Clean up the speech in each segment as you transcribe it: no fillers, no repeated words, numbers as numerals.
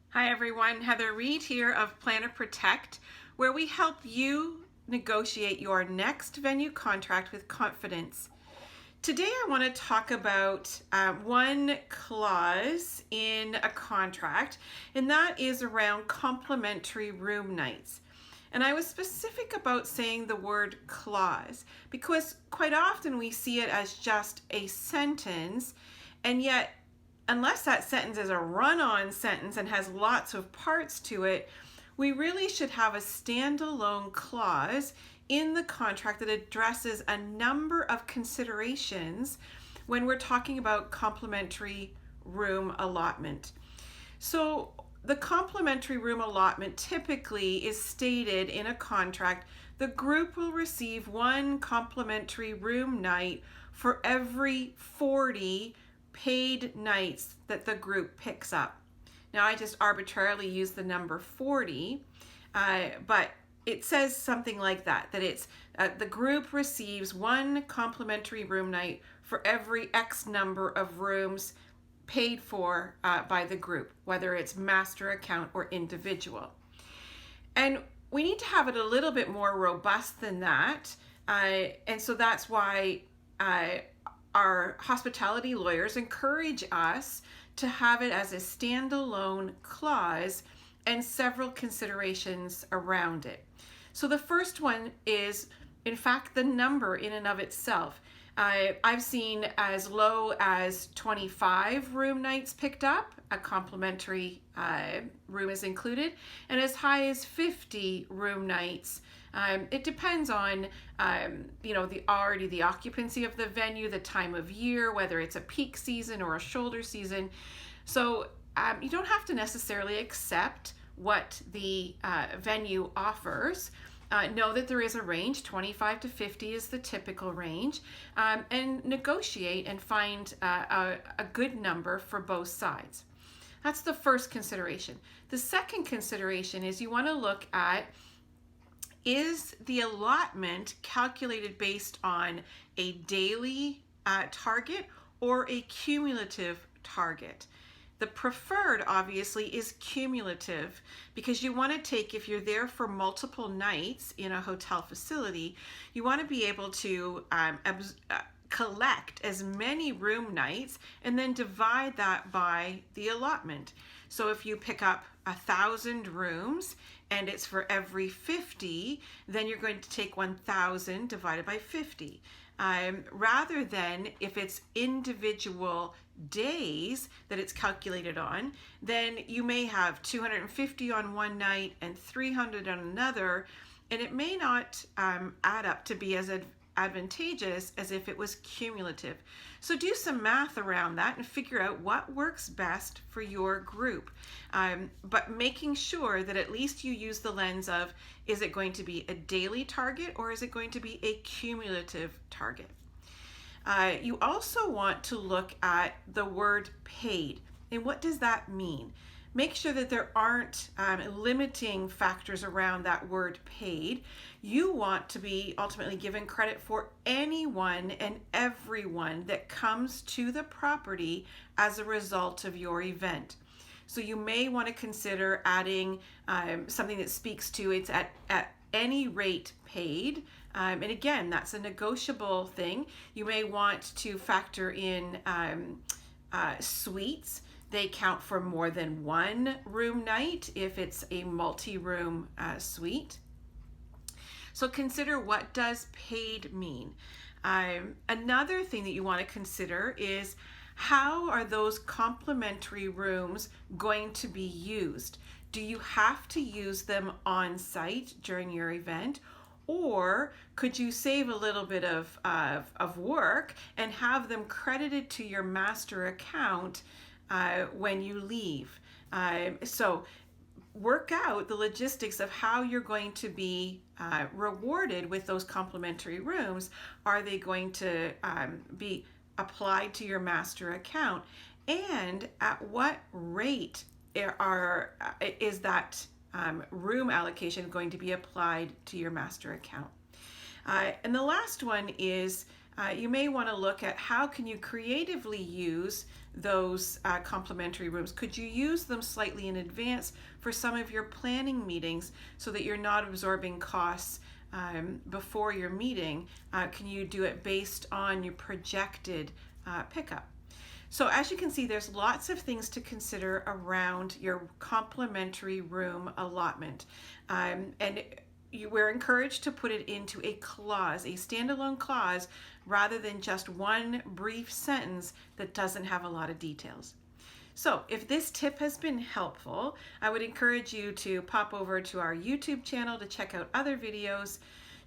Hi everyone, Heather Reid here of Plan to Protect, where we help you negotiate your next venue contract with confidence. Today I want to talk about one clause in a contract, and that is around complimentary room nights. And I was specific about saying the word clause because quite often we see it as just a sentence, and yet unless that sentence is a run-on sentence and has lots of parts to it, we really should have a standalone clause in the contract that addresses a number of considerations when we're talking about complimentary room allotment. So the complimentary room allotment typically is stated in a contract: the group will receive one complimentary room night for every 40 paid nights that the group picks up. Now I just arbitrarily use the number 40, but it says something like that, that it's the group receives one complimentary room night for every X number of rooms paid for by the group, whether it's master account or individual. And we need to have it a little bit more robust than that, and so that's why our hospitality lawyers encourage us to have it as a standalone clause and several considerations around it. So the first one is, in fact, the number in and of itself. I've seen as low as 25 room nights picked up, a complimentary room is included, and as high as 50 room nights. It depends on the occupancy of the venue, the time of year, whether it's a peak season or a shoulder season. So you don't have to necessarily accept what the venue offers. Know that there is a range. 25 to 50 is the typical range, and negotiate and find a good number for both sides. That's the first consideration. The second consideration is you want to look at, is the allotment calculated based on a daily target or a cumulative target? The preferred, obviously, is cumulative, because you want to take, if you're there for multiple nights in a hotel facility, you want to be able to collect as many room nights and then divide that by the allotment. So if you pick up 1,000 rooms and it's for every 50, then you're going to take 1,000 divided by 50. Rather than if it's individual days that it's calculated on, then you may have 250 on one night and 300 on another, and it may not add up to be as advantageous as if it was cumulative. So do some math around that and figure out what works best for your group, but making sure that at least you use the lens of, is it going to be a daily target or is it going to be a cumulative target? You also want to look at the word paid, and what does that mean? Make sure that there aren't limiting factors around that word paid. You want to be ultimately given credit for anyone and everyone that comes to the property as a result of your event. So you may want to consider adding something that speaks to it's at any rate paid. And again, that's a negotiable thing. You may want to factor in suites. They count for more than one room night if it's a multi-room suite. So consider, what does paid mean? Another thing that you want to consider is, how are those complimentary rooms going to be used? Do you have to use them on site during your event? Or could you save a little bit of work and have them credited to your master account when you leave? So work out the logistics of how you're going to be rewarded with those complimentary rooms. Are they going to be applied to your master account? And at what rate is that room allocation going to be applied to your master account? And the last one is you may want to look at how can you creatively use those complimentary rooms. Could you use them slightly in advance for some of your planning meetings so that you're not absorbing costs before your meeting? Can you do it based on your projected pickup? So as you can see, there's lots of things to consider around your complimentary room allotment. And we're encouraged to put it into a clause, a standalone clause, rather than just one brief sentence that doesn't have a lot of details. So if this tip has been helpful, I would encourage you to pop over to our YouTube channel to check out other videos,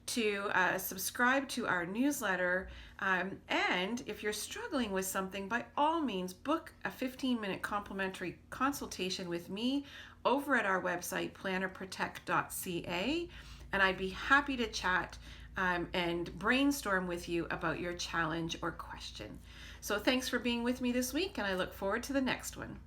to subscribe to our newsletter, and if you're struggling with something, by all means book a 15-minute complimentary consultation with me over at our website plannerprotect.ca, and I'd be happy to chat and brainstorm with you about your challenge or question. So thanks for being with me this week, and I look forward to the next one.